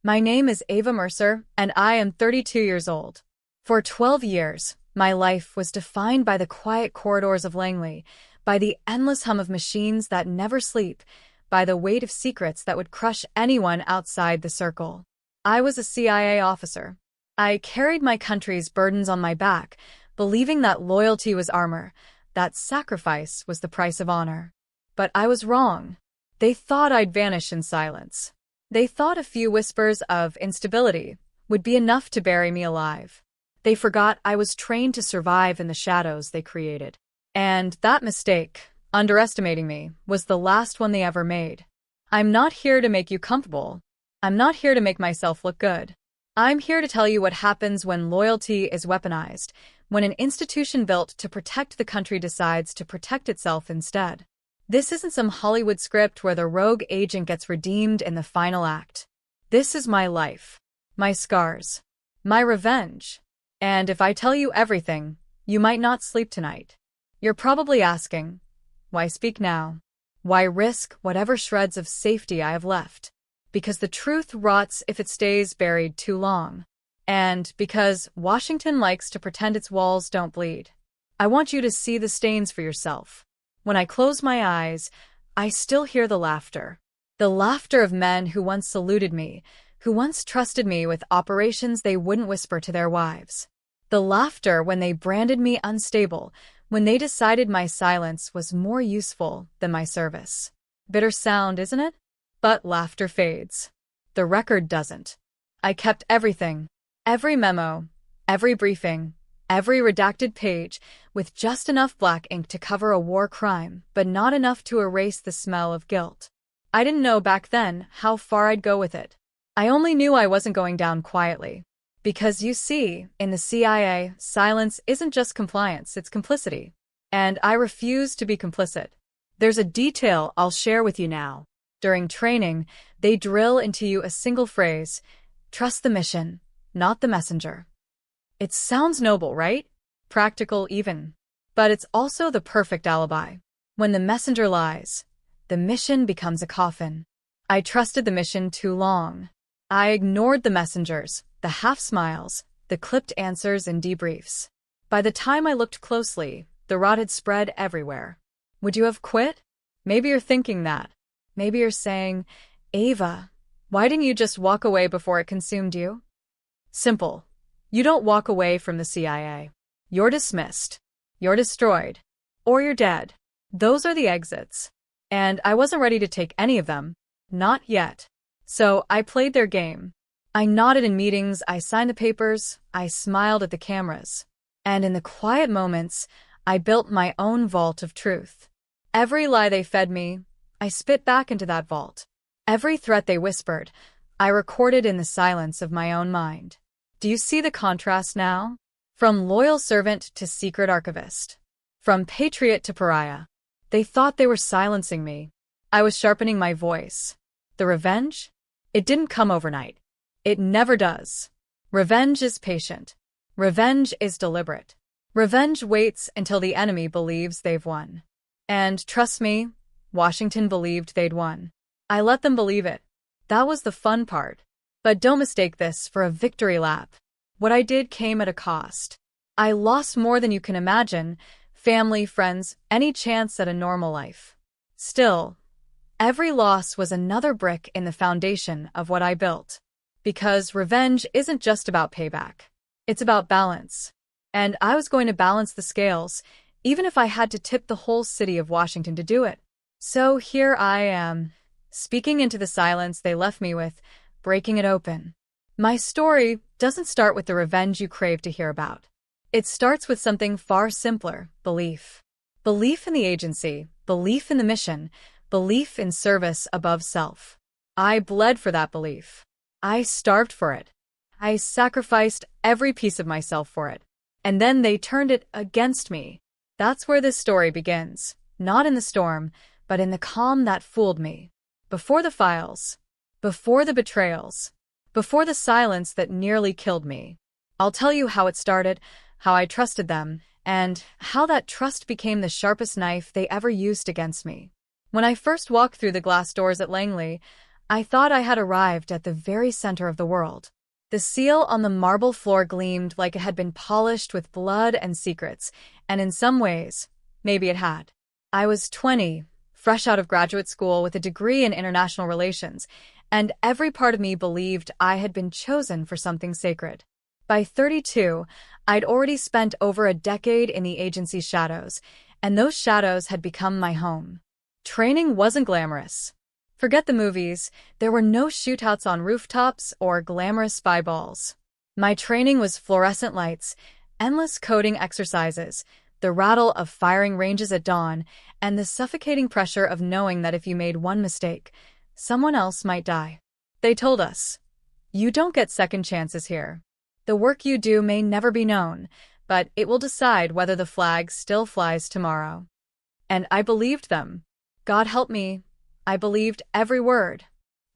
My name is Ava Mercer, and I am 32 years old. For 12 years, my life was defined by the quiet corridors of Langley, by the endless hum of machines that never sleep, by the weight of secrets that would crush anyone outside the circle. I was a CIA officer. I carried my country's burdens on my back, believing that loyalty was armor, that sacrifice was the price of honor. But I was wrong. They thought I'd vanish in silence. They thought a few whispers of instability would be enough to bury me alive. They forgot I was trained to survive in the shadows they created. And that mistake, underestimating me, was the last one they ever made. I'm not here to make you comfortable. I'm not here to make myself look good. I'm here to tell you what happens when loyalty is weaponized, when an institution built to protect the country decides to protect itself instead. This isn't some Hollywood script where the rogue agent gets redeemed in the final act. This is my life, my scars, my revenge. And if I tell you everything, you might not sleep tonight. You're probably asking, why speak now? Why risk whatever shreds of safety I have left? Because the truth rots if it stays buried too long. And because Washington likes to pretend its walls don't bleed. I want you to see the stains for yourself. When I close my eyes, I still hear the laughter. The laughter of men who once saluted me, who once trusted me with operations they wouldn't whisper to their wives. The laughter when they branded me unstable, when they decided my silence was more useful than my service. Bitter sound, isn't it? But laughter fades. The record doesn't. I kept everything. Every memo, every briefing, every redacted page, with just enough black ink to cover a war crime, but not enough to erase the smell of guilt. I didn't know back then how far I'd go with it. I only knew I wasn't going down quietly. Because you see, in the CIA, silence isn't just compliance, it's complicity. And I refuse to be complicit. There's a detail I'll share with you now. During training, they drill into you a single phrase: trust the mission, not the messenger. It sounds noble, right? Practical even. But it's also the perfect alibi. When the messenger lies, the mission becomes a coffin. I trusted the mission too long. I ignored the messengers, the half-smiles, the clipped answers and debriefs. By the time I looked closely, the rot had spread everywhere. Would you have quit? Maybe you're thinking that. Maybe you're saying, Ava, why didn't you just walk away before it consumed you? Simple. You don't walk away from the CIA. You're dismissed. You're destroyed. Or you're dead. Those are the exits. And I wasn't ready to take any of them. Not yet. So I played their game. I nodded in meetings, I signed the papers, I smiled at the cameras. And in the quiet moments, I built my own vault of truth. Every lie they fed me, I spit back into that vault. Every threat they whispered, I recorded in the silence of my own mind. Do you see the contrast now? From loyal servant to secret archivist. From patriot to pariah. They thought they were silencing me. I was sharpening my voice. The revenge? It didn't come overnight. It never does. Revenge is patient. Revenge is deliberate. Revenge waits until the enemy believes they've won. And trust me, Washington believed they'd won. I let them believe it. That was the fun part. But don't mistake this for a victory lap. What I did came at a cost. I lost more than you can imagine: family, friends, any chance at a normal life. Still, every loss was another brick in the foundation of what I built. Because revenge isn't just about payback. It's about balance. And I was going to balance the scales, even if I had to tip the whole city of Washington to do it. So here I am, speaking into the silence they left me with, breaking it open. My story doesn't start with the revenge you crave to hear about. It starts with something far simpler: belief. Belief in the agency, belief in the mission, belief in service above self. I bled for that belief. I starved for it. I sacrificed every piece of myself for it. And then they turned it against me. That's where this story begins. Not in the storm, but in the calm that fooled me. Before the files. Before the betrayals. Before the silence that nearly killed me. I'll tell you how it started, how I trusted them, and how that trust became the sharpest knife they ever used against me. When I first walked through the glass doors at Langley, I thought I had arrived at the very center of the world. The seal on the marble floor gleamed like it had been polished with blood and secrets, and in some ways, maybe it had. I was 20, fresh out of graduate school with a degree in international relations, and every part of me believed I had been chosen for something sacred. By 32, I'd already spent over a decade in the agency's shadows, and those shadows had become my home. Training wasn't glamorous. Forget the movies, there were no shootouts on rooftops or glamorous spy balls. My training was fluorescent lights, endless coding exercises, the rattle of firing ranges at dawn, and the suffocating pressure of knowing that if you made one mistake, someone else might die. They told us, "You don't get second chances here. The work you do may never be known, but it will decide whether the flag still flies tomorrow." And I believed them. God help me, I believed every word.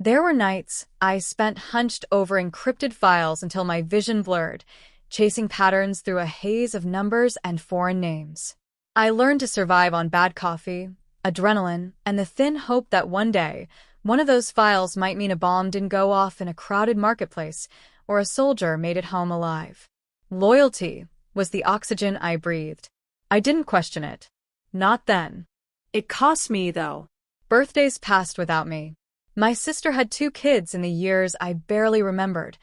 There were nights I spent hunched over encrypted files until my vision blurred, chasing patterns through a haze of numbers and foreign names. I learned to survive on bad coffee, adrenaline, and the thin hope that one day, one of those files might mean a bomb didn't go off in a crowded marketplace, or a soldier made it home alive. Loyalty was the oxygen I breathed. I didn't question it. Not then. It cost me, though. Birthdays passed without me. My sister had 2 kids in the years I barely remembered.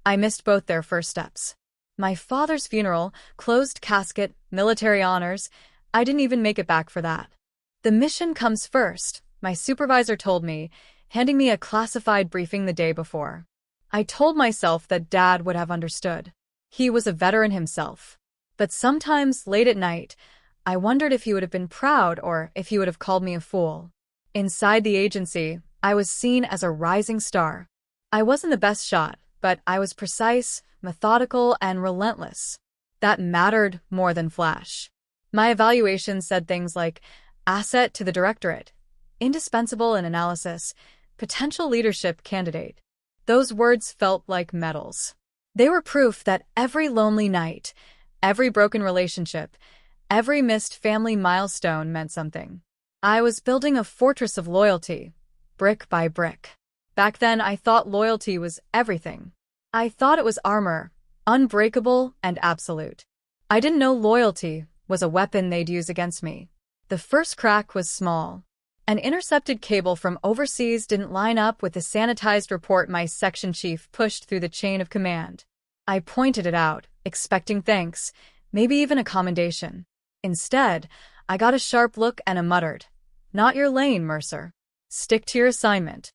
I missed both their first steps. My father's funeral, closed casket, military honors, I didn't even make it back for that. The mission comes first, my supervisor told me, handing me a classified briefing the day before. I told myself that Dad would have understood. He was a veteran himself. But sometimes, late at night, I wondered if he would have been proud or if he would have called me a fool. Inside the agency, I was seen as a rising star. I wasn't the best shot, but I was precise, methodical, and relentless. That mattered more than flash. My evaluation said things like, asset to the directorate, indispensable in analysis, potential leadership candidate. Those words felt like medals. They were proof that every lonely night, every broken relationship, every missed family milestone meant something. I was building a fortress of loyalty, brick by brick. Back then, I thought loyalty was everything. I thought it was armor, unbreakable and absolute. I didn't know loyalty was a weapon they'd use against me. The first crack was small. An intercepted cable from overseas didn't line up with the sanitized report my section chief pushed through the chain of command. I pointed it out, expecting thanks, maybe even a commendation. Instead, I got a sharp look and a muttered, "Not your lane, Mercer. Stick to your assignment."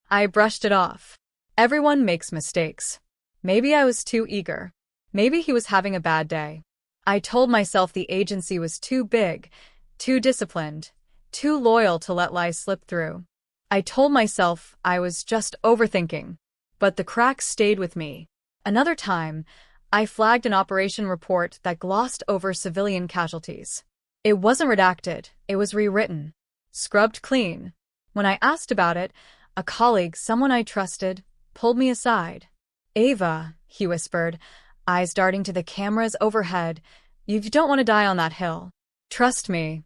I brushed it off. Everyone makes mistakes. Maybe I was too eager. Maybe he was having a bad day. I told myself the agency was too big, too disciplined, too loyal to let lies slip through. I told myself I was just overthinking. But the cracks stayed with me. Another time, I flagged an operation report that glossed over civilian casualties. It wasn't redacted, it was rewritten. Scrubbed clean. When I asked about it, a colleague, someone I trusted, pulled me aside. "Ava," he whispered, eyes darting to the cameras overhead, "you don't want to die on that hill. Trust me."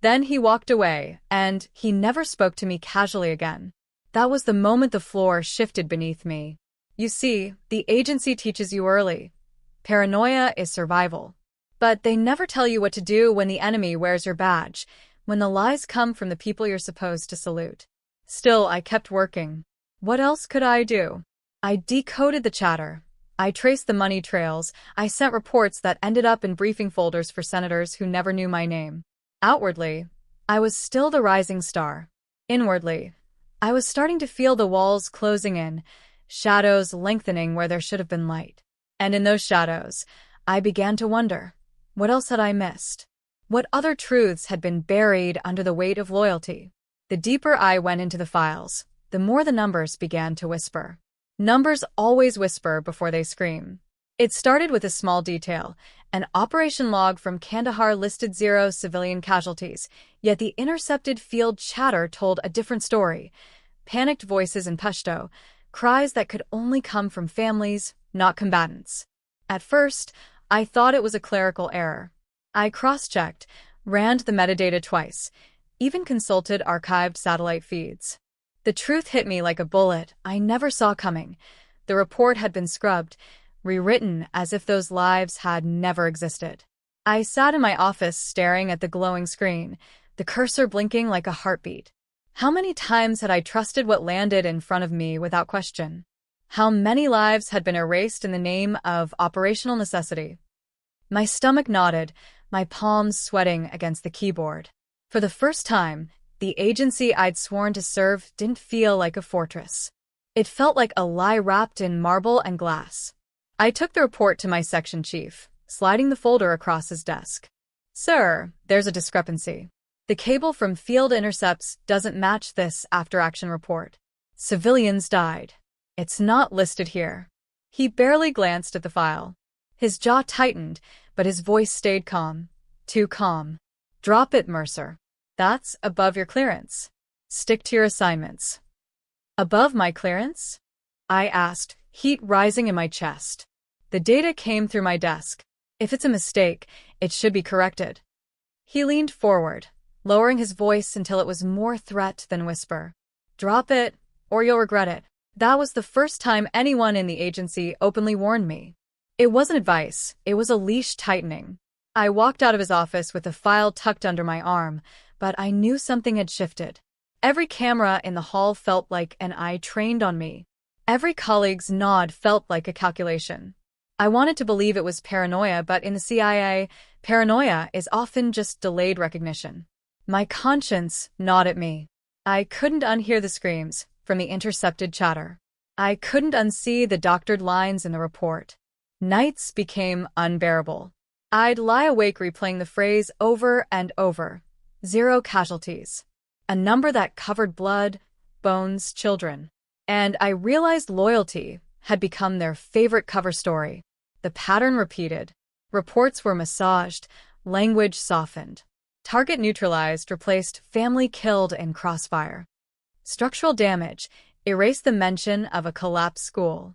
Then he walked away, and he never spoke to me casually again. That was the moment the floor shifted beneath me. You see, the agency teaches you early. Paranoia is survival. But they never tell you what to do when the enemy wears your badge, when the lies come from the people you're supposed to salute. Still, I kept working. What else could I do? I decoded the chatter. I traced the money trails. I sent reports that ended up in briefing folders for senators who never knew my name. Outwardly, I was still the rising star. Inwardly, I was starting to feel the walls closing in, shadows lengthening where there should have been light. And in those shadows, I began to wonder, what else had I missed? What other truths had been buried under the weight of loyalty? The deeper I went into the files, the more the numbers began to whisper. Numbers always whisper before they scream. It started with a small detail. An operation log from Kandahar listed 0 civilian casualties, yet the intercepted field chatter told a different story. Panicked voices in Pashto, cries that could only come from families, not combatants. At first, I thought it was a clerical error. I cross-checked, ran the metadata twice, even consulted archived satellite feeds. The truth hit me like a bullet I never saw coming. The report had been scrubbed, rewritten as if those lives had never existed. I sat in my office staring at the glowing screen, the cursor blinking like a heartbeat. How many times had I trusted what landed in front of me without question? How many lives had been erased in the name of operational necessity? My stomach knotted, my palms sweating against the keyboard. For the first time, the agency I'd sworn to serve didn't feel like a fortress. It felt like a lie wrapped in marble and glass. I took the report to my section chief, sliding the folder across his desk. "Sir, there's a discrepancy. The cable from field intercepts doesn't match this after-action report. Civilians died. It's not listed here." He barely glanced at the file. His jaw tightened, but his voice stayed calm. Too calm. "Drop it, Mercer. That's above your clearance. Stick to your assignments." "Above my clearance?" I asked, heat rising in my chest. The data came through my desk. If it's a mistake, it should be corrected. He leaned forward, lowering his voice until it was more threat than whisper. "Drop it, or you'll regret it." That was the first time anyone in the agency openly warned me. It wasn't advice, it was a leash tightening. I walked out of his office with the file tucked under my arm, but I knew something had shifted. Every camera in the hall felt like an eye trained on me. Every colleague's nod felt like a calculation. I wanted to believe it was paranoia, but in the CIA, paranoia is often just delayed recognition. My conscience gnawed at me. I couldn't unhear the screams from the intercepted chatter. I couldn't unsee the doctored lines in the report. Nights became unbearable. I'd lie awake replaying the phrase over and over. 0 casualties. A number that covered blood, bones, children. And I realized loyalty had become their favorite cover story. The pattern repeated. Reports were massaged, language softened. Target neutralized replaced family killed in crossfire. Structural damage erased the mention of a collapsed school.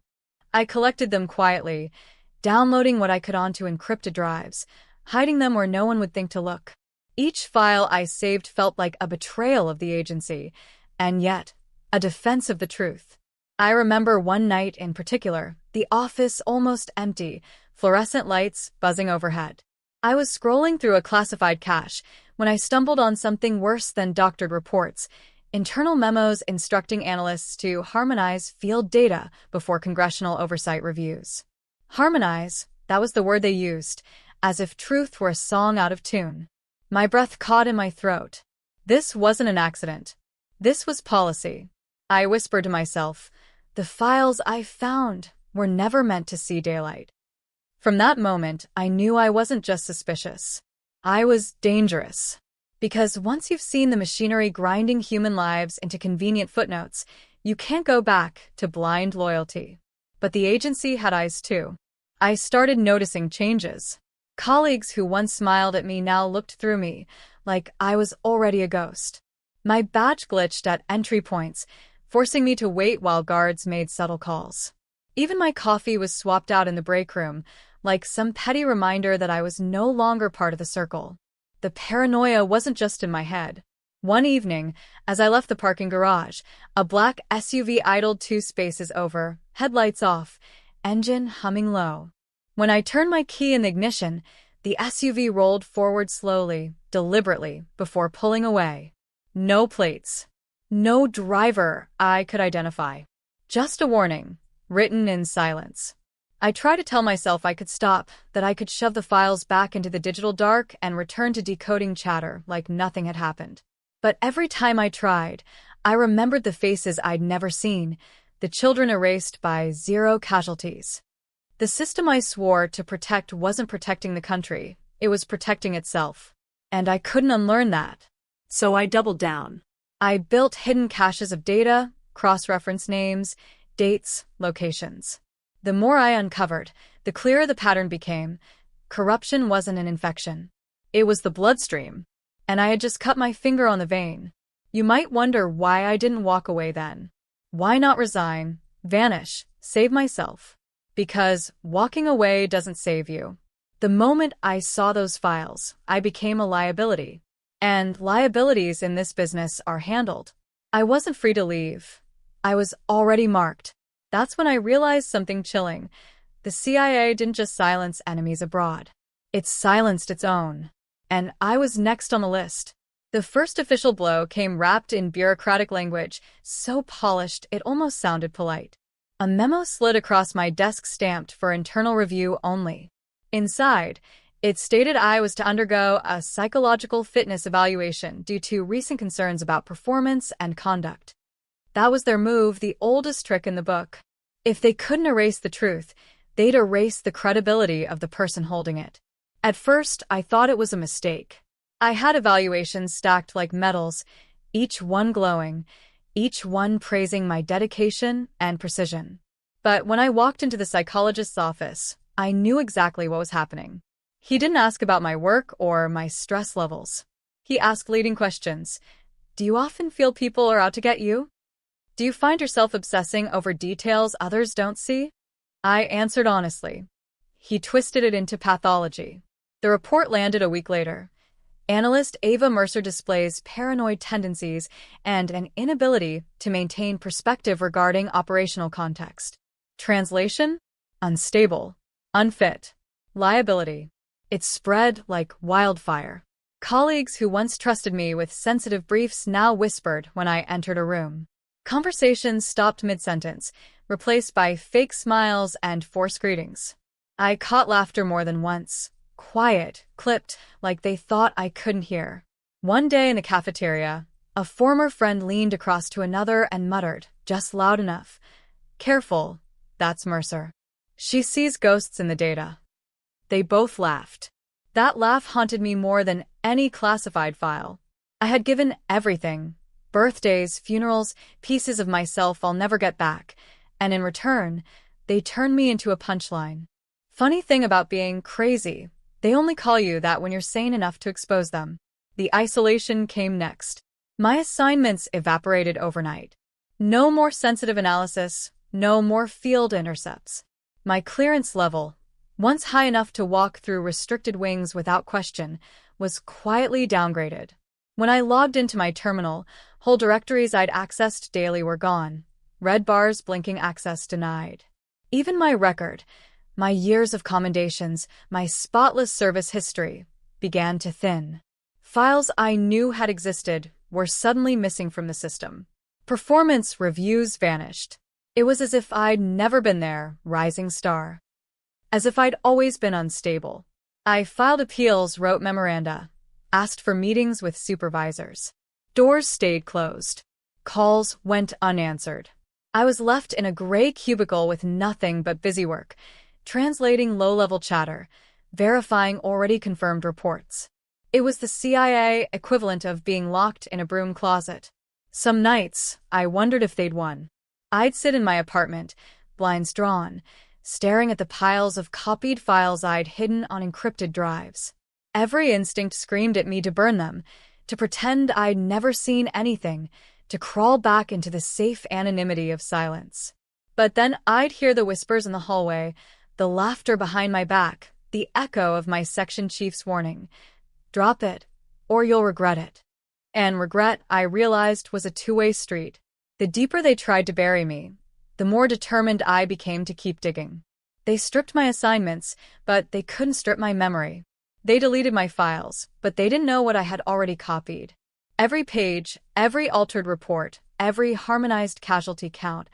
I collected them quietly, downloading what I could onto encrypted drives, hiding them where no one would think to look. Each file I saved felt like a betrayal of the agency, and yet, a defense of the truth. I remember one night in particular, the office almost empty, fluorescent lights buzzing overhead. I was scrolling through a classified cache when I stumbled on something worse than doctored reports, internal memos instructing analysts to harmonize field data before congressional oversight reviews. Harmonize, that was the word they used, as if truth were a song out of tune. My breath caught in my throat. This wasn't an accident. This was policy. I whispered to myself, the files I found were never meant to see daylight. From that moment, I knew I wasn't just suspicious. I was dangerous. Because once you've seen the machinery grinding human lives into convenient footnotes, you can't go back to blind loyalty. But the agency had eyes too. I started noticing changes. Colleagues who once smiled at me now looked through me, like I was already a ghost. My badge glitched at entry points, forcing me to wait while guards made subtle calls. Even my coffee was swapped out in the break room, like some petty reminder that I was no longer part of the circle. The paranoia wasn't just in my head. One evening, as I left the parking garage, a black SUV idled 2 spaces over, headlights off, engine humming low. When I turned my key in the ignition, the SUV rolled forward slowly, deliberately, before pulling away. No plates. No driver I could identify. Just a warning, written in silence. I tried to tell myself I could stop, that I could shove the files back into the digital dark and return to decoding chatter like nothing had happened. But every time I tried, I remembered the faces I'd never seen, the children erased by 0 casualties. The system I swore to protect wasn't protecting the country, it was protecting itself. And I couldn't unlearn that. So I doubled down. I built hidden caches of data, cross-reference names, dates, locations. The more I uncovered, the clearer the pattern became. Corruption wasn't an infection. It was the bloodstream. And I had just cut my finger on the vein. You might wonder why I didn't walk away then. Why not resign, vanish, save myself? Because walking away doesn't save you. The moment I saw those files, I became a liability. And liabilities in this business are handled. I wasn't free to leave. I was already marked. That's when I realized something chilling. The CIA didn't just silence enemies abroad. It silenced its own. And I was next on the list. The first official blow came wrapped in bureaucratic language, so polished it almost sounded polite. A memo slid across my desk stamped for internal review only. Inside, it stated I was to undergo a psychological fitness evaluation due to recent concerns about performance and conduct. That was their move, the oldest trick in the book. If they couldn't erase the truth, they'd erase the credibility of the person holding it. At first, I thought it was a mistake. I had evaluations stacked like medals, each one glowing, each one praising my dedication and precision. But when I walked into the psychologist's office, I knew exactly what was happening. He didn't ask about my work or my stress levels. He asked leading questions. Do you often feel people are out to get you? Do you find yourself obsessing over details others don't see? I answered honestly. He twisted it into pathology. The report landed a week later. Analyst Ava Mercer displays paranoid tendencies and an inability to maintain perspective regarding operational context. Translation? Unstable. Unfit. Liability. It spread like wildfire. Colleagues who once trusted me with sensitive briefs now whispered when I entered a room. Conversations stopped mid-sentence, replaced by fake smiles and forced greetings. I caught laughter more than once. Quiet, clipped, like they thought I couldn't hear. One day in the cafeteria, a former friend leaned across to another and muttered, just loud enough, "Careful, that's Mercer. She sees ghosts in the data." They both laughed. That laugh haunted me more than any classified file. I had given everything, birthdays, funerals, pieces of myself I'll never get back, and in return, they turned me into a punchline. Funny thing about being crazy, they only call you that when you're sane enough to expose them. The isolation came next. My assignments evaporated overnight. No more sensitive analysis, no more field intercepts. My clearance level, once high enough to walk through restricted wings without question, was quietly downgraded. When I logged into my terminal, whole directories I'd accessed daily were gone. Red bars blinking access denied. Even my record, my years of commendations, my spotless service history, began to thin. Files I knew had existed were suddenly missing from the system. Performance reviews vanished. It was as if I'd never been there, rising star. As if I'd always been unstable. I filed appeals, wrote memoranda, asked for meetings with supervisors. Doors stayed closed. Calls went unanswered. I was left in a gray cubicle with nothing but busy work, translating low-level chatter, verifying already confirmed reports. It was the CIA equivalent of being locked in a broom closet. Some nights, I wondered if they'd won. I'd sit in my apartment, blinds drawn, staring at the piles of copied files I'd hidden on encrypted drives. Every instinct screamed at me to burn them, to pretend I'd never seen anything, to crawl back into the safe anonymity of silence. But then I'd hear the whispers in the hallway, the laughter behind my back, the echo of my section chief's warning. Drop it, or you'll regret it. And regret, I realized, was a two-way street. The deeper they tried to bury me, the more determined I became to keep digging. They stripped my assignments, but they couldn't strip my memory. They deleted my files, but they didn't know what I had already copied. Every page, every altered report, every harmonized casualty count,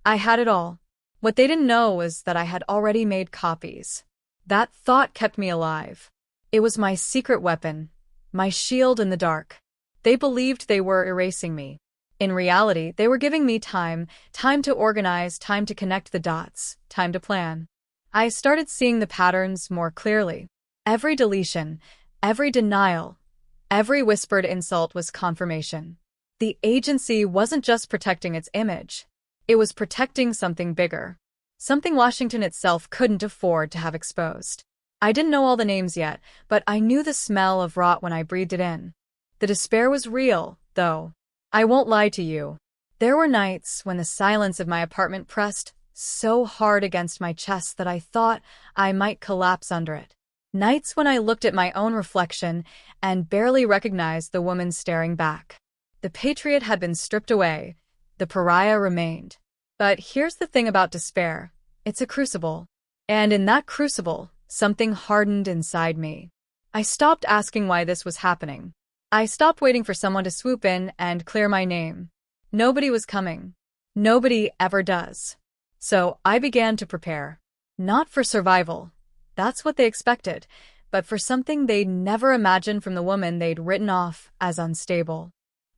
I had it all. What they didn't know was that I had already made copies. That thought kept me alive. It was my secret weapon, my shield in the dark. They believed they were erasing me. In reality, they were giving me time to organize, time to connect the dots, time to plan. I started seeing the patterns more clearly. Every deletion, every denial, every whispered insult was confirmation. The agency wasn't just protecting its image. It was protecting something bigger. Something Washington itself couldn't afford to have exposed. I didn't know all the names yet, but I knew the smell of rot when I breathed it in. The despair was real, though. I won't lie to you. There were nights when the silence of my apartment pressed so hard against my chest that I thought I might collapse under it. Nights when I looked at my own reflection and barely recognized the woman staring back. The patriot had been stripped away. The pariah remained. But here's the thing about despair. It's a crucible. And in that crucible, something hardened inside me. I stopped asking why this was happening. I stopped waiting for someone to swoop in and clear my name. Nobody was coming. Nobody ever does. So I began to prepare. Not for survival. That's what they expected, but for something they'd never imagined from the woman they'd written off as unstable.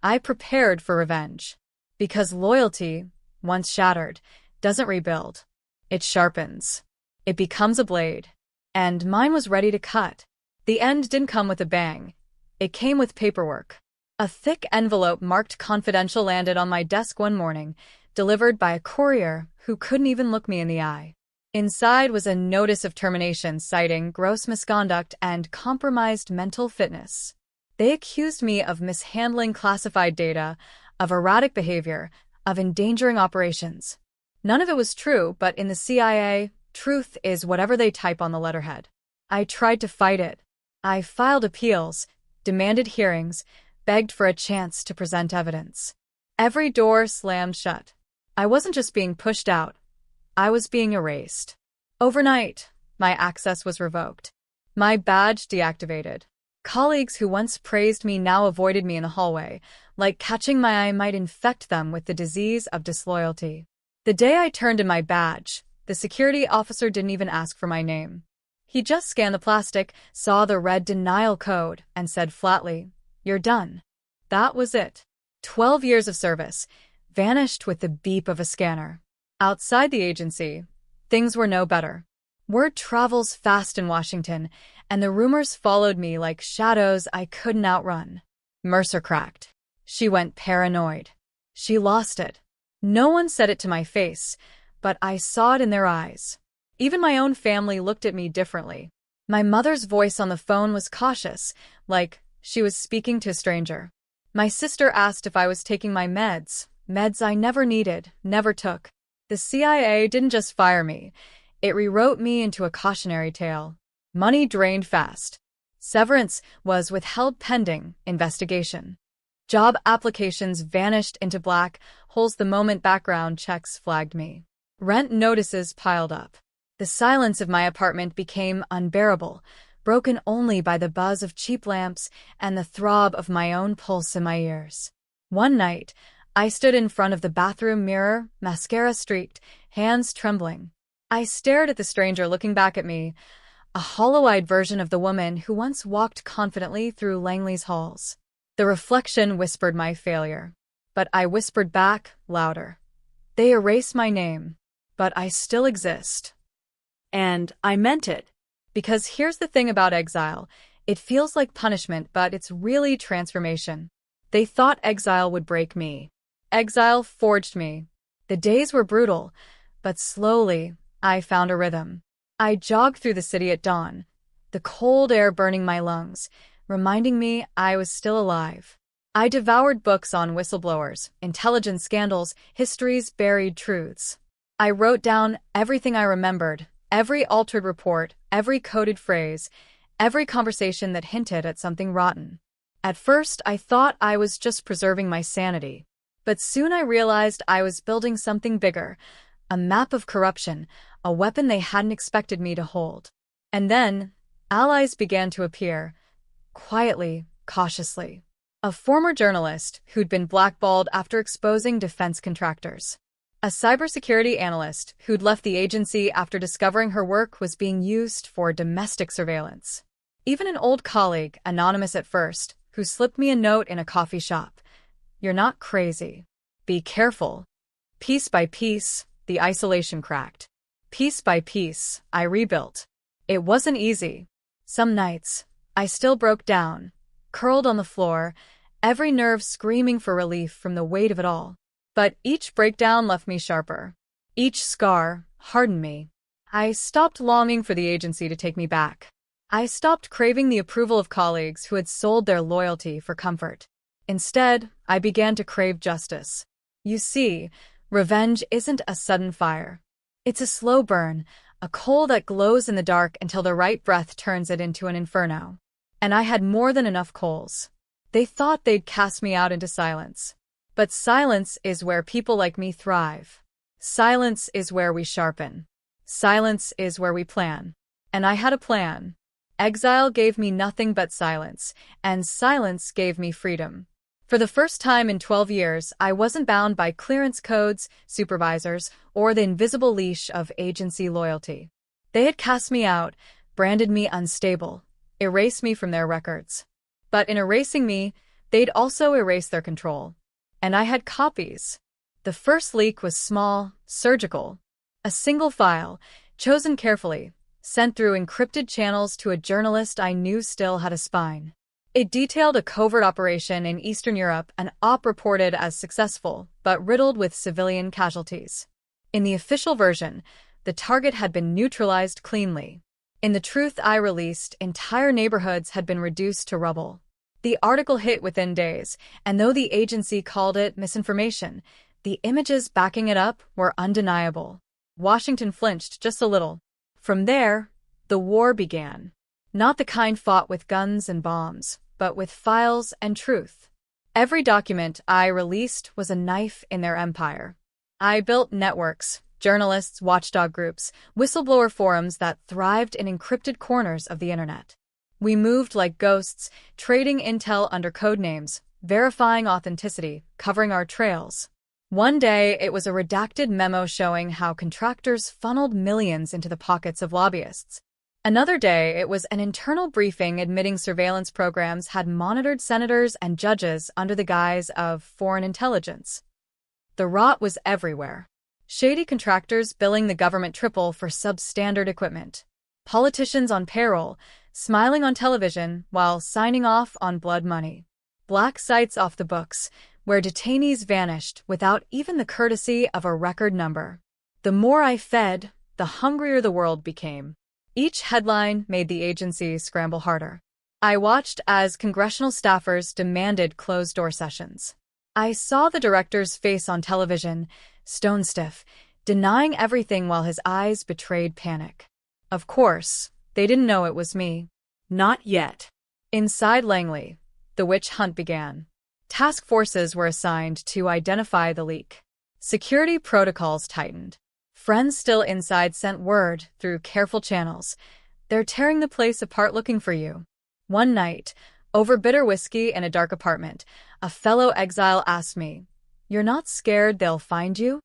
I prepared for revenge. Because loyalty, once shattered, doesn't rebuild. It sharpens. It becomes a blade. And mine was ready to cut. The end didn't come with a bang. It came with paperwork. A thick envelope marked confidential landed on my desk one morning, delivered by a courier who couldn't even look me in the eye. Inside was a notice of termination citing gross misconduct and compromised mental fitness. They accused me of mishandling classified data, of erratic behavior, of endangering operations. None of it was true, but in the CIA, truth is whatever they type on the letterhead. I tried to fight it. I filed appeals, demanded hearings, begged for a chance to present evidence. Every door slammed shut. I wasn't just being pushed out. I was being erased. Overnight, my access was revoked. My badge deactivated. Colleagues who once praised me now avoided me in the hallway, like catching my eye might infect them with the disease of disloyalty. The day I turned in my badge, the security officer didn't even ask for my name. He just scanned the plastic, saw the red denial code, and said flatly, "You're done." That was it. 12 years of service vanished with the beep of a scanner. Outside the agency, things were no better. Word travels fast in Washington, and the rumors followed me like shadows I couldn't outrun. Mercer cracked. She went paranoid. She lost it. No one said it to my face, but I saw it in their eyes. Even my own family looked at me differently. My mother's voice on the phone was cautious, like she was speaking to a stranger. My sister asked if I was taking my meds I never needed, never took. The CIA didn't just fire me. It rewrote me into a cautionary tale. Money drained fast. Severance was withheld pending investigation. Job applications vanished into black holes the moment background checks flagged me. Rent notices piled up. The silence of my apartment became unbearable, broken only by the buzz of cheap lamps and the throb of my own pulse in my ears. One night, I stood in front of the bathroom mirror, mascara streaked, hands trembling. I stared at the stranger looking back at me, a hollow-eyed version of the woman who once walked confidently through Langley's halls. The reflection whispered my failure, but I whispered back, louder. They erased my name, but I still exist. And I meant it. Because here's the thing about exile. It feels like punishment, but it's really transformation. They thought exile would break me. Exile forged me. The days were brutal, but slowly, I found a rhythm. I jogged through the city at dawn, the cold air burning my lungs, reminding me I was still alive. I devoured books on whistleblowers, intelligence scandals, history's buried truths. I wrote down everything I remembered, every altered report, every coded phrase, every conversation that hinted at something rotten. At first, I thought I was just preserving my sanity. But soon I realized I was building something bigger, a map of corruption, a weapon they hadn't expected me to hold. And then, allies began to appear, quietly, cautiously. A former journalist who'd been blackballed after exposing defense contractors. A cybersecurity analyst who'd left the agency after discovering her work was being used for domestic surveillance. Even an old colleague, anonymous at first, who slipped me a note in a coffee shop. "You're not crazy. Be careful." Piece by piece, the isolation cracked. Piece by piece, I rebuilt. It wasn't easy. Some nights, I still broke down, curled on the floor, every nerve screaming for relief from the weight of it all. But each breakdown left me sharper. Each scar hardened me. I stopped longing for the agency to take me back. I stopped craving the approval of colleagues who had sold their loyalty for comfort. Instead, I began to crave justice. You see, revenge isn't a sudden fire. It's a slow burn, a coal that glows in the dark until the right breath turns it into an inferno. And I had more than enough coals. They thought they'd cast me out into silence. But silence is where people like me thrive. Silence is where we sharpen. Silence is where we plan. And I had a plan. Exile gave me nothing but silence, and silence gave me freedom. For the first time in 12 years, I wasn't bound by clearance codes, supervisors, or the invisible leash of agency loyalty. They had cast me out, branded me unstable, erased me from their records. But in erasing me, they'd also erased their control. And I had copies. The first leak was small, surgical. A single file, chosen carefully, sent through encrypted channels to a journalist I knew still had a spine. It detailed a covert operation in Eastern Europe, an op reported as successful, but riddled with civilian casualties. In the official version, the target had been neutralized cleanly. In the truth I released, entire neighborhoods had been reduced to rubble. The article hit within days, and though the agency called it misinformation, the images backing it up were undeniable. Washington flinched just a little. From there, the war began. Not the kind fought with guns and bombs, but with files and truth. Every document I released was a knife in their empire. I built networks, journalists, watchdog groups, whistleblower forums that thrived in encrypted corners of the internet. We moved like ghosts, trading intel under code names, verifying authenticity, covering our trails. One day, it was a redacted memo showing how contractors funneled millions into the pockets of lobbyists. Another day, it was an internal briefing admitting surveillance programs had monitored senators and judges under the guise of foreign intelligence. The rot was everywhere. Shady contractors billing the government triple for substandard equipment. Politicians on payroll, smiling on television while signing off on blood money. Black sites off the books, where detainees vanished without even the courtesy of a record number. The more I fed, the hungrier the world became. Each headline made the agency scramble harder. I watched as congressional staffers demanded closed-door sessions. I saw the director's face on television, stone stiff, denying everything while his eyes betrayed panic. Of course, they didn't know it was me. Not yet. Inside Langley, the witch hunt began. Task forces were assigned to identify the leak. Security protocols tightened. Friends still inside sent word through careful channels. They're tearing the place apart looking for you. One night, over bitter whiskey in a dark apartment, a fellow exile asked me, "You're not scared they'll find you?"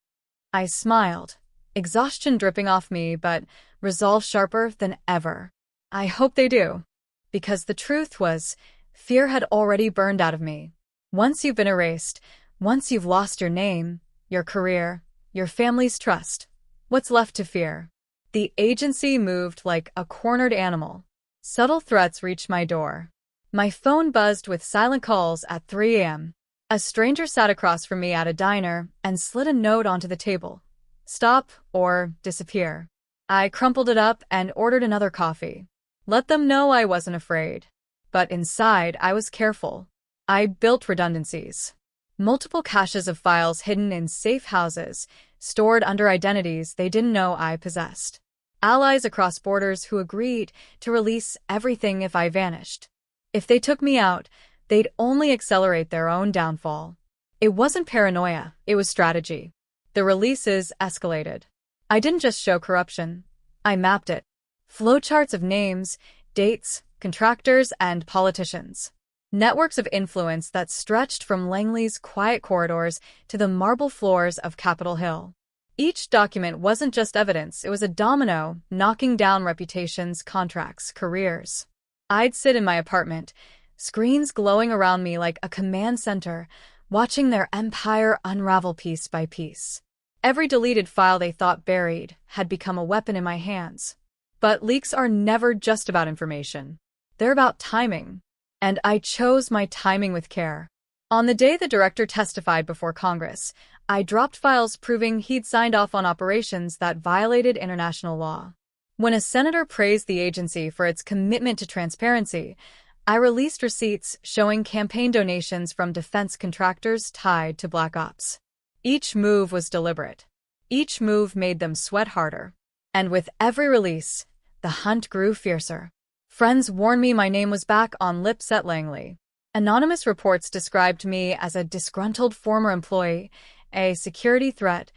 I smiled, exhaustion dripping off me, but resolve sharper than ever. I hope they do. Because the truth was, fear had already burned out of me. Once you've been erased, once you've lost your name, your career, your family's trust, what's left to fear? The agency moved like a cornered animal. Subtle threats reached my door. My phone buzzed with silent calls at 3 a.m. A stranger sat across from me at a diner and slid a note onto the table. Stop or disappear. I crumpled it up and ordered another coffee. Let them know I wasn't afraid. But inside, I was careful. I built redundancies. Multiple caches of files hidden in safe houses, stored under identities they didn't know I possessed. Allies across borders who agreed to release everything if I vanished. If they took me out, they'd only accelerate their own downfall. It wasn't paranoia, it was strategy. The releases escalated. I didn't just show corruption. I mapped it. Flowcharts of names, dates, contractors, and politicians. Networks of influence that stretched from Langley's quiet corridors to the marble floors of Capitol Hill. Each document wasn't just evidence, it was a domino, knocking down reputations, contracts, careers. I'd sit in my apartment, screens glowing around me like a command center, watching their empire unravel piece by piece. Every deleted file they thought buried had become a weapon in my hands. But leaks are never just about information. They're about timing. And I chose my timing with care. On the day the director testified before Congress, I dropped files proving he'd signed off on operations that violated international law. When a senator praised the agency for its commitment to transparency, I released receipts showing campaign donations from defense contractors tied to Black Ops. Each move was deliberate. Each move made them sweat harder. And with every release, the hunt grew fiercer. Friends warned me my name was back on lips at Langley. Anonymous reports described me as a disgruntled former employee, a security threat,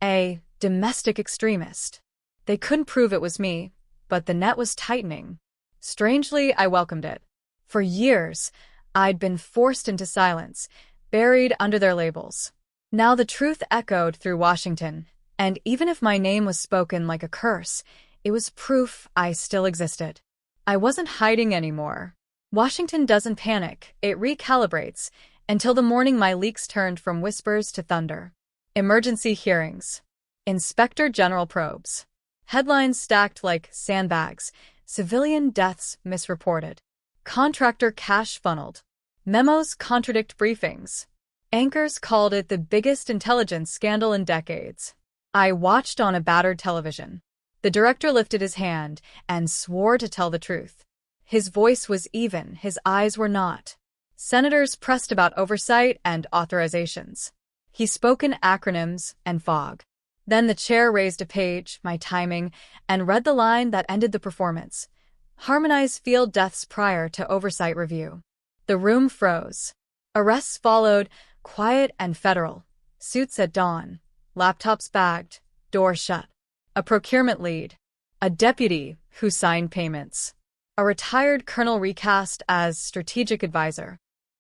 a domestic extremist. They couldn't prove it was me, but the net was tightening. Strangely, I welcomed it. For years, I'd been forced into silence, buried under their labels. Now the truth echoed through Washington, and even if my name was spoken like a curse, it was proof I still existed. I wasn't hiding anymore. Washington doesn't panic, it recalibrates, until the morning my leaks turned from whispers to thunder. Emergency hearings. Inspector General probes. Headlines stacked like sandbags. Civilian deaths misreported. Contractor cash funneled. Memos contradict briefings. Anchors called it the biggest intelligence scandal in decades. I watched on a battered television. The director lifted his hand and swore to tell the truth. His voice was even, his eyes were not. Senators pressed about oversight and authorizations. He spoke in acronyms and fog. Then the chair raised a page, my timing, and read the line that ended the performance. Harmonize field deaths prior to oversight review. The room froze. Arrests followed, quiet and federal. Suits at dawn. Laptops bagged. Door shut. A procurement lead. A deputy who signed payments. A retired colonel recast as strategic advisor.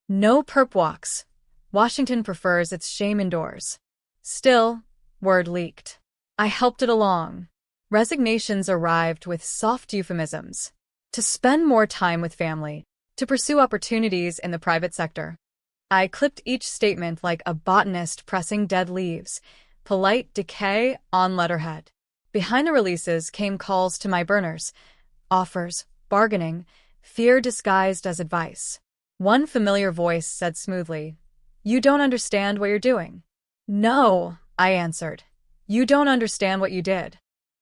No perp walks. Washington prefers its shame indoors. Still, word leaked. I helped it along. Resignations arrived with soft euphemisms. To spend more time with family. To pursue opportunities in the private sector. I clipped each statement like a botanist pressing dead leaves. Polite decay on letterhead. Behind the releases came calls to my burners. Offers. Bargaining, fear disguised as advice. One familiar voice said smoothly, "You don't understand what you're doing." "No," I answered. "You don't understand what you did."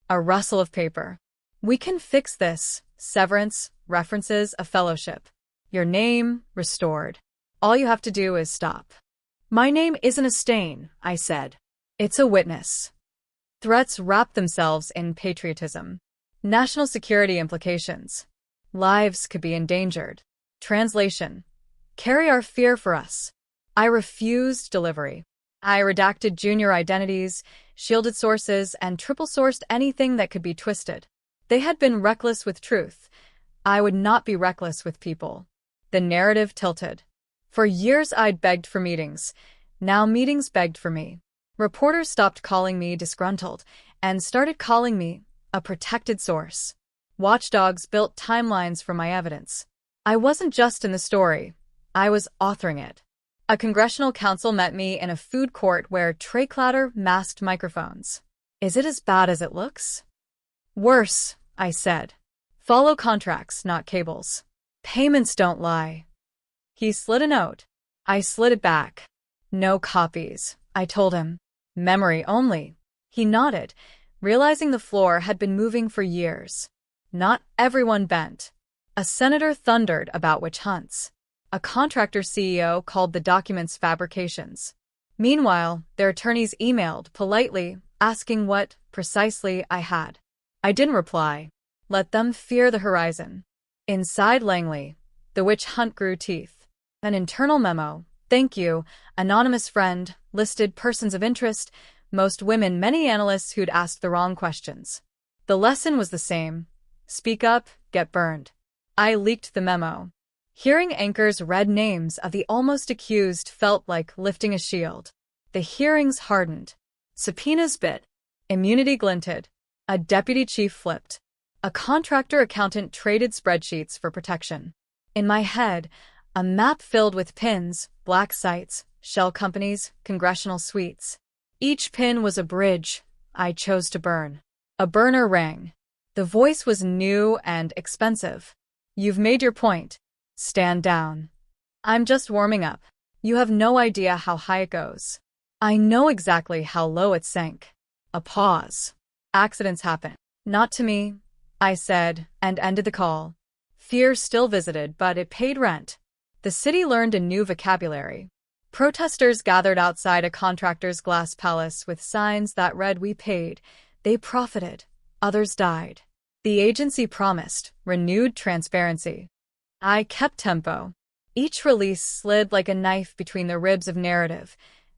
A rustle of paper. "We can fix this. Severance, references, a fellowship. Your name restored. All you have to do is stop." "My name isn't a stain," I said. "It's a witness." Threats wrap themselves in patriotism. National security implications. Lives could be endangered. Translation. Carry our fear for us. I refused delivery. I redacted junior identities, shielded sources, and triple-sourced anything that could be twisted. They had been reckless with truth. I would not be reckless with people. The narrative tilted. For years I'd begged for meetings. Now meetings begged for me. Reporters stopped calling me disgruntled and started calling me a protected source. Watchdogs built timelines for my evidence. I wasn't just in the story. I was authoring it. A congressional counsel met me in a food court where tray clatter masked microphones. "Is it as bad as it looks?" "Worse," I said. "Follow contracts, not cables. Payments don't lie." He slid a note. I slid it back. "No copies," I told him. "Memory only." He nodded, realizing the floor had been moving for years. Not everyone bent. A senator thundered about witch hunts. A contractor CEO called the documents fabrications. Meanwhile, their attorneys emailed politely, asking what, precisely, I had. I didn't reply. Let them fear the horizon. Inside Langley, the witch hunt grew teeth. An internal memo. "Thank you, anonymous friend," listed persons of interest, most women, many analysts who'd asked the wrong questions. The lesson was the same. Speak up, get burned. I leaked the memo. Hearing anchors read names of the almost accused felt like lifting a shield. The hearings hardened. Subpoenas bit. Immunity glinted. A deputy chief flipped. A contractor accountant traded spreadsheets for protection. In my head, a map filled with pins, black sites, shell companies, congressional suites. Each pin was a bridge I chose to burn. A burner rang. The voice was new and expensive. "You've made your point. Stand down." "I'm just warming up. You have no idea how high it goes." "I know exactly how low it sank." A pause. "Accidents happen. Not to me," I said, and ended the call. Fear still visited, but it paid rent. The city learned a new vocabulary. Protesters gathered outside a contractor's glass palace with signs that read, "We paid." They profited. Others died. The agency promised renewed transparency. I kept tempo. Each release slid like a knife between the ribs of narrative,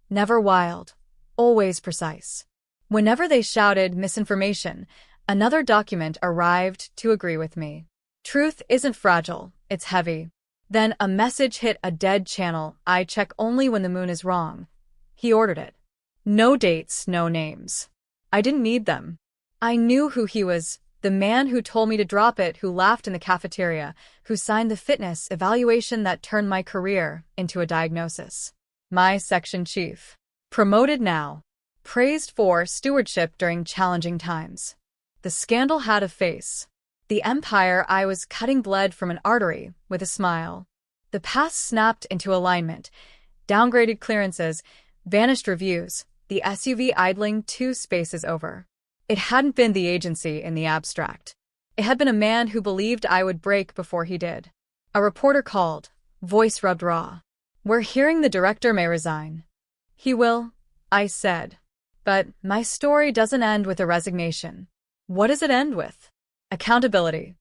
never wild, always precise. Whenever they shouted misinformation, another document arrived to agree with me. Truth isn't fragile, it's heavy. Then a message hit a dead channel. I check only when the moon is wrong. He ordered it. No dates, no names. I didn't need them. I knew who he was, the man who told me to drop it, who laughed in the cafeteria, who signed the fitness evaluation that turned my career into a diagnosis. My section chief. Promoted now. Praised for stewardship during challenging times. The scandal had a face. The empire I was cutting bled from an artery with a smile. The past snapped into alignment. Downgraded clearances, vanished reviews, the SUV idling 2 spaces over. It hadn't been the agency in the abstract. It had been a man who believed I would break before he did. A reporter called, voice rubbed raw. We're hearing the director may resign. He will, I said. But my story doesn't end with a resignation. What does it end with? Accountability.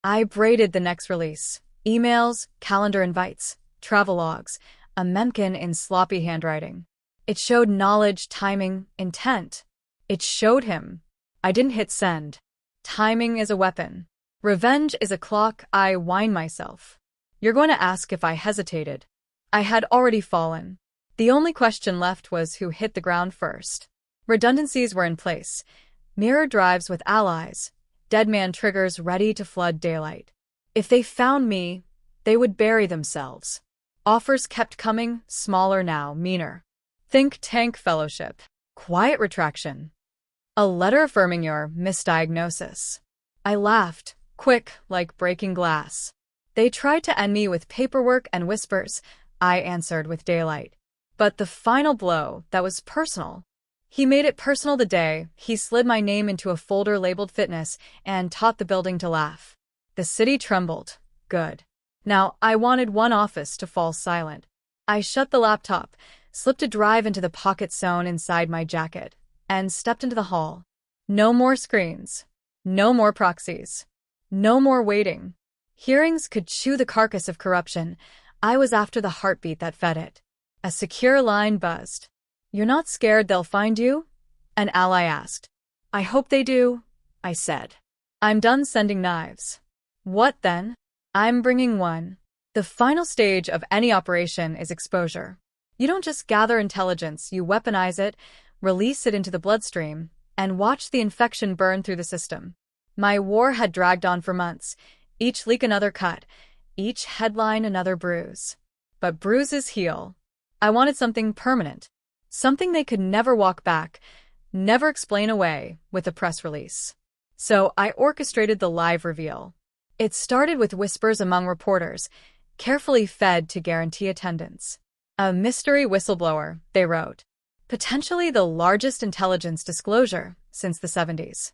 I braided the next release. Emails, calendar invites, travelogues, a memkin in sloppy handwriting. It showed knowledge, timing, intent. It showed him. I didn't hit send. Timing is a weapon. Revenge is a clock. I wind myself. You're going to ask if I hesitated. I had already fallen. The only question left was who hit the ground first. Redundancies were in place. Mirror drives with allies. Deadman triggers ready to flood daylight. If they found me, they would bury themselves. Offers kept coming, smaller now, meaner. Think tank fellowship. Quiet retraction. A letter affirming your misdiagnosis. I laughed, quick, like breaking glass. They tried to end me with paperwork and whispers. I answered with daylight. But the final blow, that was personal. He made it personal the day he slid my name into a folder labeled fitness and taught the building to laugh. The city trembled. Good. Now, I wanted one office to fall silent. I shut the laptop, slipped a drive into the pocket sewn inside my jacket, and stepped into the hall. No more screens. No more proxies. No more waiting. Hearings could chew the carcass of corruption. I was after the heartbeat that fed it. A secure line buzzed. You're not scared they'll find you? An ally asked. I hope they do, I said. I'm done sending knives. What then? I'm bringing one. The final stage of any operation is exposure. You don't just gather intelligence, you weaponize it, release it into the bloodstream, and watch the infection burn through the system. My war had dragged on for months, each leak another cut, each headline another bruise. But bruises heal. I wanted something permanent. Something they could never walk back, never explain away with a press release. So I orchestrated the live reveal. It started with whispers among reporters, carefully fed to guarantee attendance. A mystery whistleblower, they wrote. Potentially the largest intelligence disclosure since the 70s.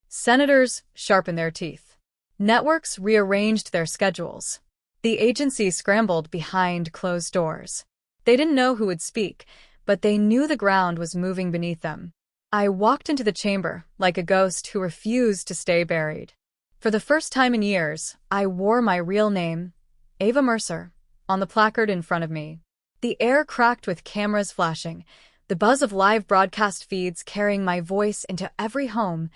Senators sharpened their teeth. Networks rearranged their schedules. The agency scrambled behind closed doors. They didn't know who would speak, but they knew the ground was moving beneath them. I walked into the chamber like a ghost who refused to stay buried. For the first time in years, I wore my real name, Ava Mercer, on the placard in front of me. The air cracked with cameras flashing, the buzz of live broadcast feeds carrying my voice into every home,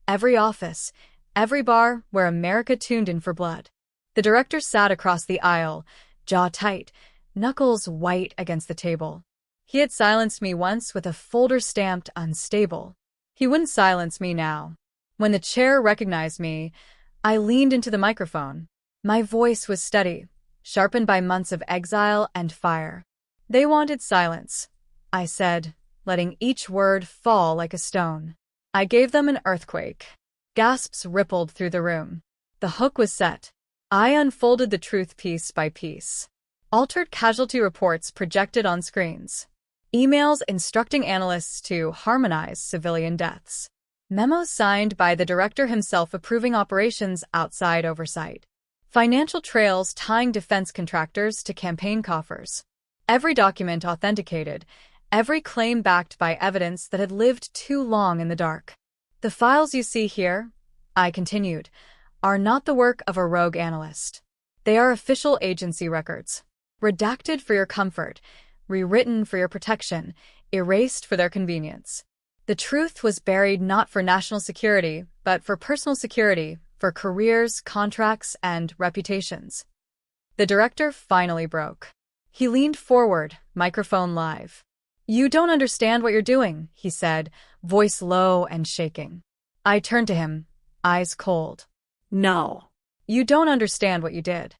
every office, every bar where America tuned in for blood. The director sat across the aisle, jaw tight, knuckles white against the table. He had silenced me once with a folder stamped unstable. He wouldn't silence me now. When the chair recognized me, I leaned into the microphone. My voice was steady, sharpened by months of exile and fire. They wanted silence, I said, letting each word fall like a stone. I gave them an earthquake. Gasps rippled through the room. The hook was set. I unfolded the truth piece by piece. Altered casualty reports projected on screens. Emails instructing analysts to harmonize civilian deaths. Memos signed by the director himself approving operations outside oversight. Financial trails tying defense contractors to campaign coffers. Every document authenticated, every claim backed by evidence that had lived too long in the dark. The files you see here, I continued, are not the work of a rogue analyst. They are official agency records. Redacted for your comfort, rewritten for your protection, erased for their convenience. The truth was buried not for national security, but for personal security, for careers, contracts, and reputations. The director finally broke. He leaned forward, microphone live. "You don't understand what you're doing," he said, voice low and shaking. I turned to him, eyes cold. "No. You don't understand what you did."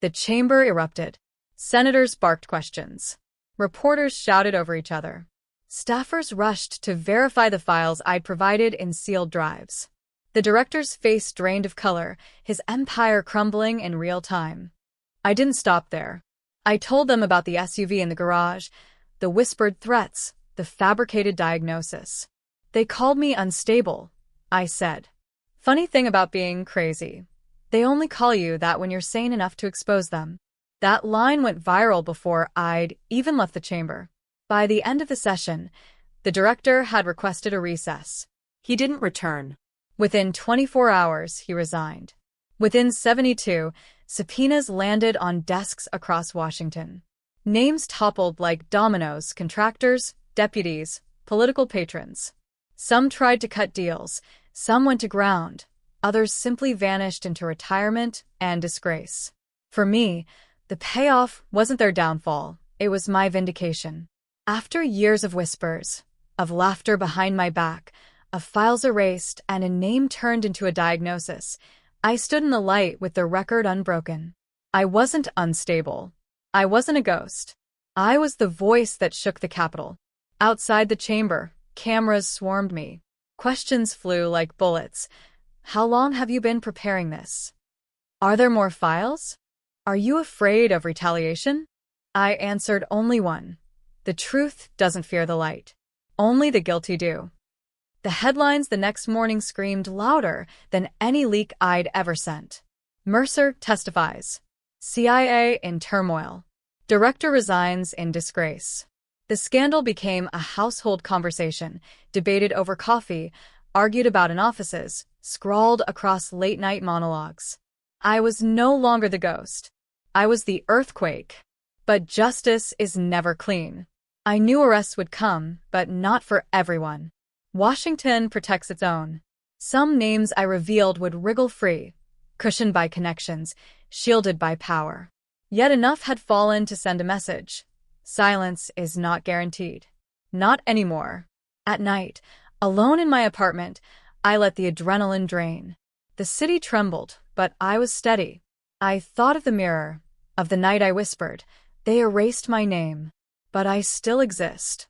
The chamber erupted. Senators barked questions. Reporters shouted over each other. Staffers rushed to verify the files I'd provided in sealed drives. The director's face drained of color, his empire crumbling in real time. I didn't stop there. I told them about the SUV in the garage, the whispered threats, the fabricated diagnosis. "They called me unstable," I said. "Funny thing about being crazy. They only call you that when you're sane enough to expose them." That line went viral before I'd even left the chamber. By the end of the session, the director had requested a recess. He didn't return. Within 24 hours, he resigned. Within 72, subpoenas landed on desks across Washington. Names toppled like dominoes: contractors, deputies, political patrons. Some tried to cut deals, some went to ground, others simply vanished into retirement and disgrace. For me, the payoff wasn't their downfall, it was my vindication. After years of whispers, of laughter behind my back, of files erased and a name turned into a diagnosis, I stood in the light with the record unbroken. I wasn't unstable. I wasn't a ghost. I was the voice that shook the Capitol. Outside the chamber, cameras swarmed me. Questions flew like bullets. How long have you been preparing this? Are there more files? Are you afraid of retaliation? I answered only one. The truth doesn't fear the light. Only the guilty do. The headlines the next morning screamed louder than any leak I'd ever sent. Mercer testifies. CIA in turmoil. Director resigns in disgrace. The scandal became a household conversation, debated over coffee, argued about in offices, scrawled across late-night monologues. I was no longer the ghost. I was the earthquake. But justice is never clean. I knew arrests would come, but not for everyone. Washington protects its own. Some names I revealed would wriggle free, cushioned by connections, shielded by power. Yet enough had fallen to send a message. Silence is not guaranteed. Not anymore. At night, alone in my apartment, I let the adrenaline drain. The city trembled, but I was steady. I thought of the mirror, of the night I whispered. They erased my name, but I still exist.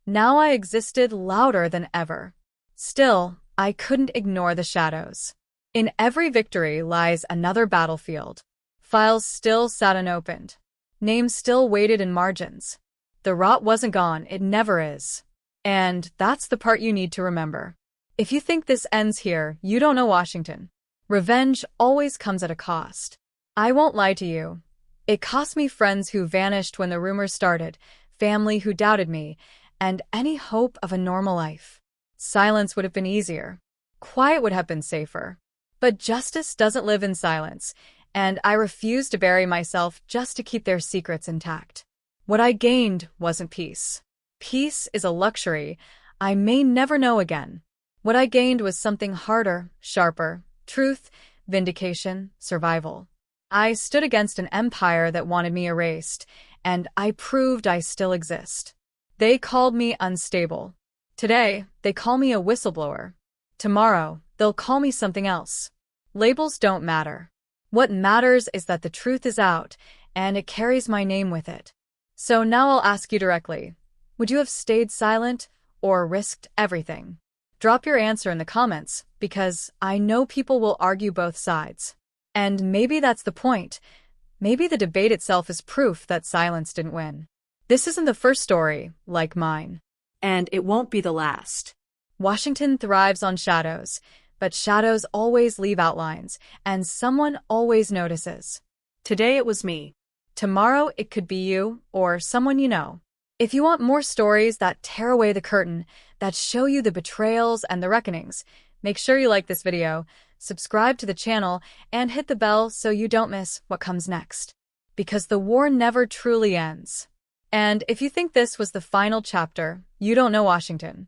Now I existed louder than ever. Still, I couldn't ignore the shadows. In every victory lies another battlefield. Files still sat unopened. Names still waited in margins. The rot wasn't gone, it never is. And that's the part you need to remember. If you think this ends here, you don't know Washington. Revenge always comes at a cost. I won't lie to you. It cost me friends who vanished when the rumors started, family who doubted me, and any hope of a normal life. Silence would have been easier. Quiet would have been safer. But justice doesn't live in silence, and I refused to bury myself just to keep their secrets intact. What I gained wasn't peace. Peace is a luxury I may never know again. What I gained was something harder, sharper: truth, vindication, survival. I stood against an empire that wanted me erased, and I proved I still exist. They called me unstable. Today, they call me a whistleblower. Tomorrow, they'll call me something else. Labels don't matter. What matters is that the truth is out, and it carries my name with it. So now I'll ask you directly. Would you have stayed silent or risked everything? Drop your answer in the comments, because I know people will argue both sides. And maybe that's the point. Maybe the debate itself is proof that silence didn't win. This isn't the first story, like mine. And it won't be the last. Washington thrives on shadows, but shadows always leave outlines, and someone always notices. Today it was me. Tomorrow it could be you, or someone you know. If you want more stories that tear away the curtain, that show you the betrayals and the reckonings, make sure you like this video, subscribe to the channel, and hit the bell so you don't miss what comes next. because the war never truly ends. And if you think this was the final chapter, you don't know Washington.